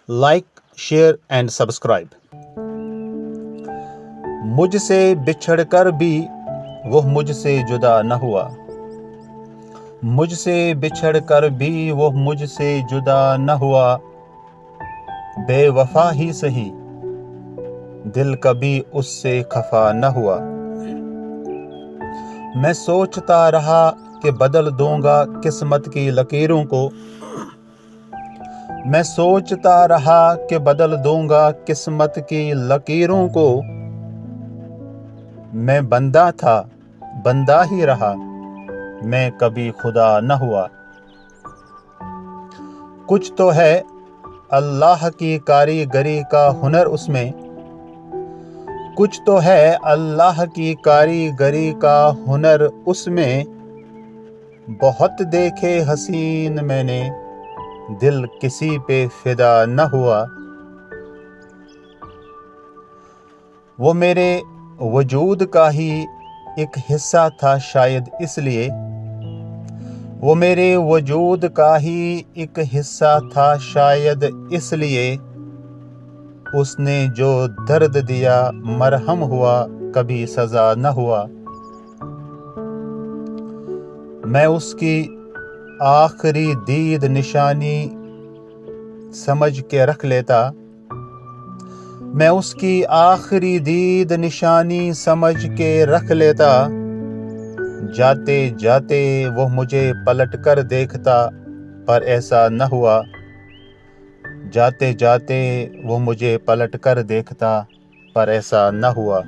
Like share and subscribe. مجھ سے بچھڑ کر بھی وہ مجھ سے جدا نہ ہوا، مجھ سے بچھڑ کر بھی وہ مجھ سے جدا نہ ہوا، بے وفا ہی سہی دل کبھی اس سے خفا نہ ہوا۔ میں سوچتا رہا کہ بدل دوں گا قسمت کی لکیروں کو، میں سوچتا رہا کہ بدل دوں گا قسمت کی لکیروں کو، میں بندہ تھا بندہ ہی رہا، میں کبھی خدا نہ ہوا۔ کچھ تو ہے اللہ کی کاریگری کا ہنر اس میں، کچھ تو ہے اللہ کی کاریگری کا ہنر اس میں، بہت دیکھے حسین میں نے دل کسی پہ فدا نہ ہوا۔ وہ میرے وجود کا ہی ایک حصہ تھا شاید اس لیے، وہ میرے وجود کا ہی ایک حصہ تھا شاید اس لیے، اس نے جو درد دیا مرہم ہوا کبھی سزا نہ ہوا۔ میں اس کی آخری دید نشانی سمجھ کے رکھ لیتا، میں اس کی آخری دید نشانی سمجھ کے رکھ لیتا، جاتے جاتے وہ مجھے پلٹ کر دیکھتا پر ایسا نہ ہوا، جاتے جاتے وہ مجھے پلٹ کر دیکھتا پر ایسا نہ ہوا۔